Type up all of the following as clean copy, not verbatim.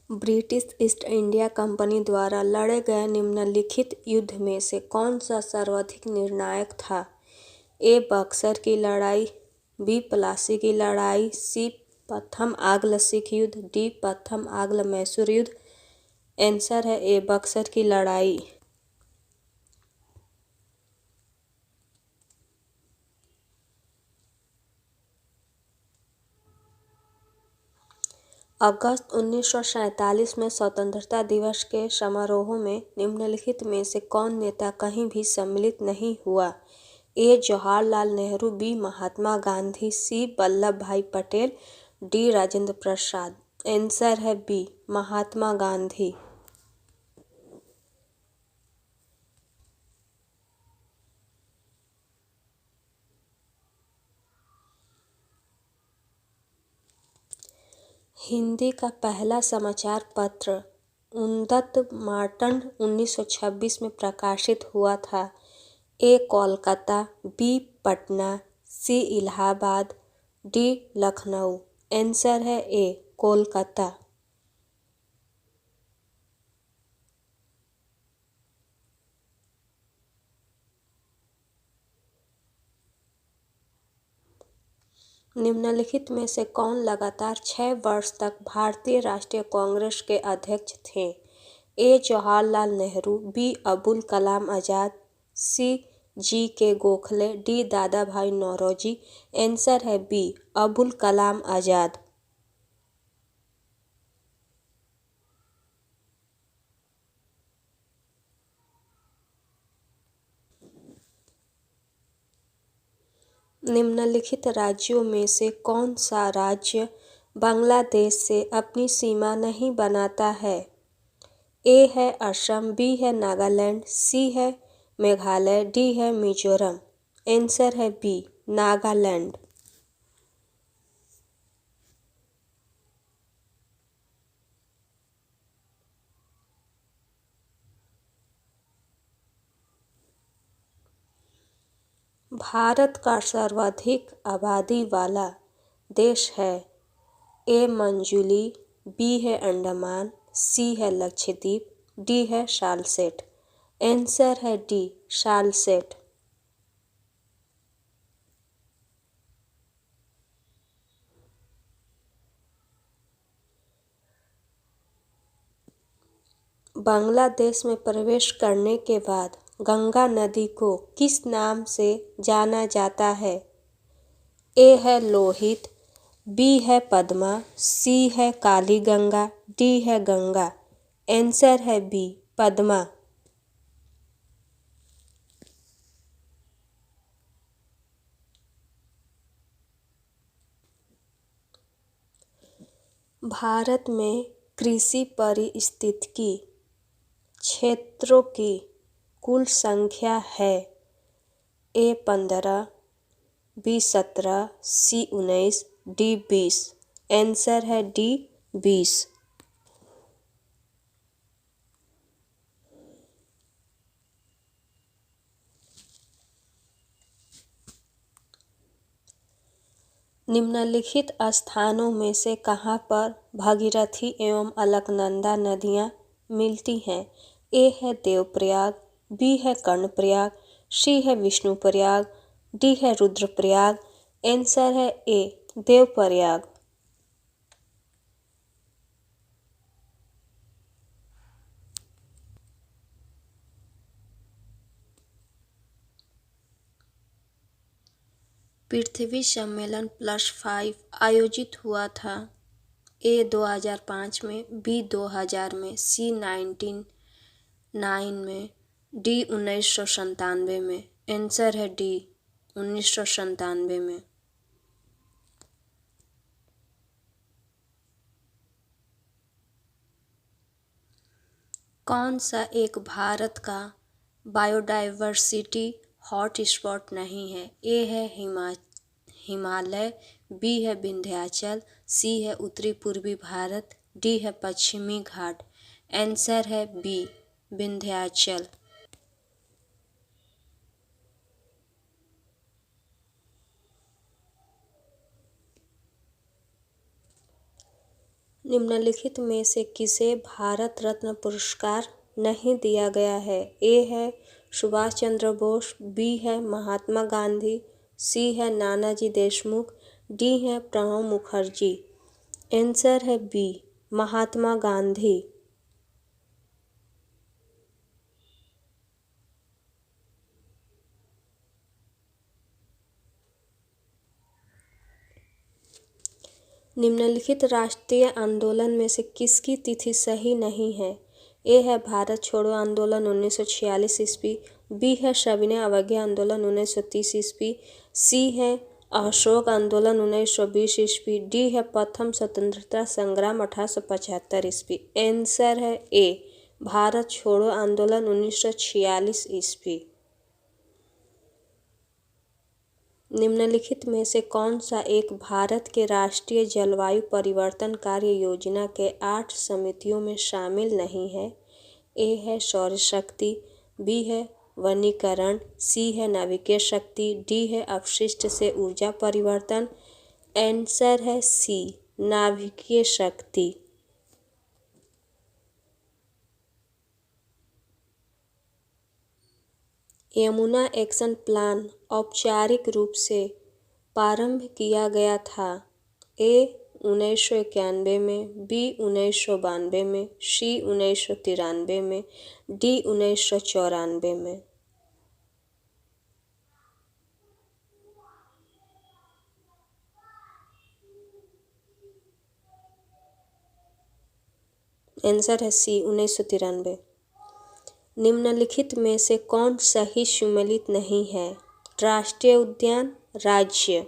British east India company द्वारा लड़े गए निम्नलिखित युद्ध में से कौन सा सर्वाधिक निर्णायक था? ए. बक्सर की लड़ाई, बी. प्लासी की लड़ाई, सी. प्रथम आंग्ल सिख युद्ध, डी. प्रथम आंग्ल मैसूर युद्ध। आंसर है ए. बक्सर की लड़ाई। अगस्त 1947 में स्वतंत्रता दिवस के समारोह में निम्नलिखित में से कौन नेता कहीं भी सम्मिलित नहीं हुआ? ए. जवाहरलाल नेहरू, बी. महात्मा गांधी, सी. वल्लभ भाई पटेल, डी. राजेंद्र प्रसाद। आंसर है बी. महात्मा गांधी। हिंदी का पहला समाचार पत्र उन्नत मार्तंड 1926 में प्रकाशित हुआ था। ए. कोलकाता, बी. पटना, सी. इलाहाबाद, डी. लखनऊ। आंसर है ए. कोलकाता। निम्नलिखित में से कौन लगातार 6 वर्ष तक भारतीय राष्ट्रीय कांग्रेस के अध्यक्ष थे? ए. जवाहरलाल नेहरू, बी. अबुल कलाम आजाद, सी. जी. के. गोखले, डी. दादा भाई नौरोजी। आंसर है बी. अबुल कलाम आजाद। निम्नलिखित राज्यों में से कौन सा राज्य बांग्लादेश से अपनी सीमा नहीं बनाता है? ए है असम, बी है नागालैंड, सी है मेघालय, डी है मिजोरम। आंसर है बी. नागालैंड। भारत का सर्वाधिक आबादी वाला देश है? ए. मंजुली, बी है अंडमान, सी है लक्षद्वीप, डी है सालसेट। आंसर है डी. सालसेट। बांग्लादेश में प्रवेश करने के बाद गंगा नदी को किस नाम से जाना जाता है? ए है लोहित, बी है पद्मा, सी है काली गंगा, डी है गंगा। आंसर है बी. पद्मा। भारत में कृषि पारिस्थितिकी क्षेत्रों की कुल संख्या है? ए. 15, बी. 17, सी. 19, डी. 20। आंसर है डी. 20। निम्नलिखित स्थानों में से कहाँ पर भागीरथी एवं अलकनंदा नदियाँ मिलती हैं? ए है देवप्रयाग, बी है कर्णप्रयाग, सी है विष्णुप्रयाग, डी है रुद्रप्रयाग। आंसर है ए. देवप्रयाग। पृथ्वी सम्मेलन +5 आयोजित हुआ था? ए. 2005 में, बी. 2000 में, सी. 1999 में, डी. 1997 में। आंसर है डी. 1997 में। कौन सा एक भारत का बायोडायवर्सिटी हॉटस्पॉट नहीं है? ए है हिमालय, बी है विंध्याचल, सी है उत्तरी पूर्वी भारत, डी है पश्चिमी घाट। आंसर है बी. विंध्याचल। निम्नलिखित में से किसे भारत रत्न पुरस्कार नहीं दिया गया है? ए है सुभाष चंद्र बोस, बी है महात्मा गांधी, सी है नानाजी देशमुख, डी है प्रणब मुखर्जी। आंसर है बी, महात्मा गांधी। निम्नलिखित राष्ट्रीय आंदोलन में से किसकी तिथि सही नहीं है? ए है भारत छोड़ो आंदोलन 1946 ईस्वी, बी है सविनय अवज्ञा आंदोलन 1930 ईस्वी, सी है अशोक आंदोलन 1920 ईस्वी, डी है प्रथम स्वतंत्रता संग्राम 1875 ईस्वी। आंसर है ए, भारत छोड़ो आंदोलन 1946 ईस्वी। निम्नलिखित में से कौन सा एक भारत के राष्ट्रीय जलवायु परिवर्तन कार्य योजना के 8 समितियों में शामिल नहीं है? ए है सौर शक्ति, बी है वनीकरण, सी है नाभिकीय शक्ति, डी है अपशिष्ट से ऊर्जा परिवर्तन। आंसर है सी, नाभिकीय शक्ति। यमुना एक्शन प्लान औपचारिक रूप से प्रारंभ किया गया था? ए 1991 में, बी 1992 में, सी 1993 में, डी 1994 में। आंसर है सी, 1993। निम्नलिखित में से कौन सही सम्मिलित नहीं है? राष्ट्रीय उद्यान, राज्य।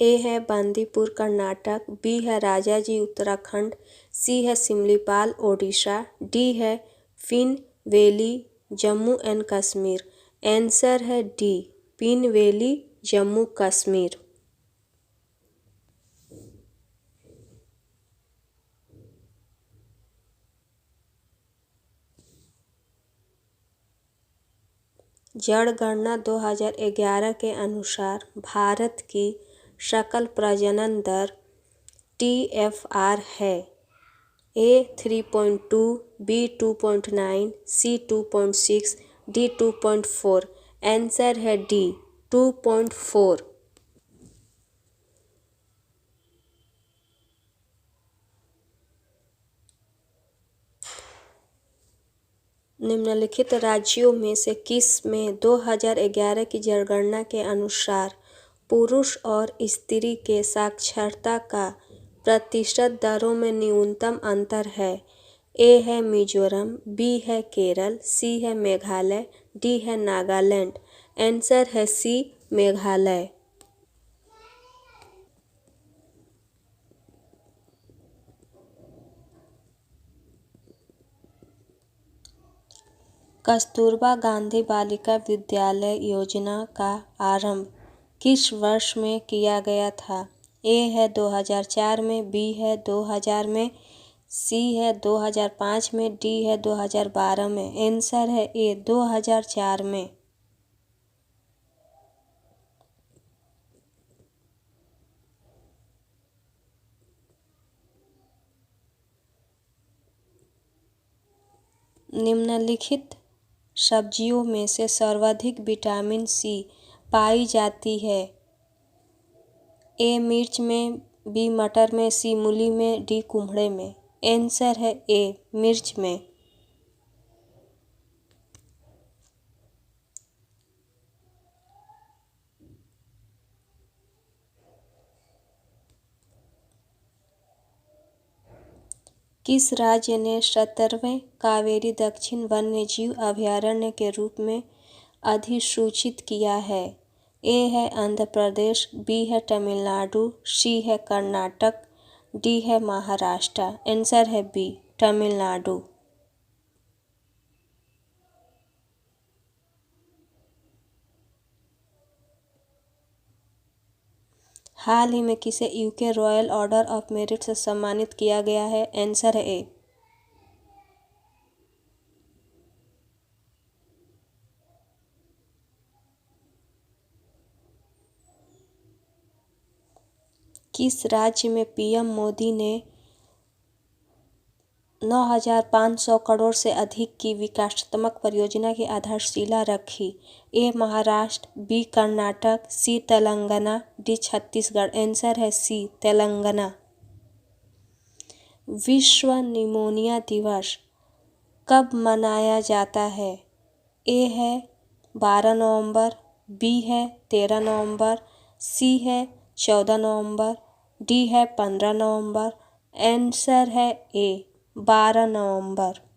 ए है बांदीपुर कर्नाटक, बी है राजाजी उत्तराखंड, सी है सिमलीपाल ओडिशा, डी है Pin valley Jammu and Kashmir. Answer है डी, पिन वैली जम्मू कश्मीर। जनगणना 2011 के अनुसार भारत की सकल प्रजनन दर TFR है? ए 3.2, बी 2.9, सी 2.6, डी 2.4। आंसर है डी, 2.4। निम्नलिखित राज्यों में से किस में 2011 की जनगणना के अनुसार पुरुष और स्त्री के साक्षरता का प्रतिशत दरों में न्यूनतम अंतर है? ए है मिजोरम, बी है केरल, सी है मेघालय, डी है नागालैंड। आंसर है सी, मेघालय। कस्तूरबा गांधी बालिका विद्यालय योजना का आरंभ किस वर्ष में किया गया था? ए है 2004 में, बी है 2000 में, सी है 2005 में, डी है 2012 में। आंसर है ए, 2004 में। निम्नलिखित सब्जियों में से सर्वाधिक विटामिन सी पाई जाती है? ए मिर्च में, बी मटर में, सी मूली में, डी कुम्हड़े में। आंसर है ए, मिर्च में। किस राज्य ने 17वें कावेरी दक्षिण वन्यजीव अभयारण्य के रूप में अधिसूचित किया है? ए है आंध्र प्रदेश, बी है तमिलनाडु, सी है कर्नाटक, डी है महाराष्ट्र। आंसर है बी, तमिलनाडु। हाल ही में किसे UK royal order of merit से सम्मानित किया गया है? आंसर है ए। किस राज्य में पीएम मोदी ने 9,500 करोड़ से अधिक की विकासात्मक परियोजना की आधारशिला रखी? ए महाराष्ट्र, बी कर्नाटक, सी तेलंगाना, डी छत्तीसगढ़। आंसर है सी तेलंगाना। विश्व निमोनिया दिवस कब मनाया जाता है? ए है 12 नवंबर, बी है 13 नवंबर, सी है 14 नवंबर, डी है 15 नवंबर। आंसर है ए 12 नवंबर।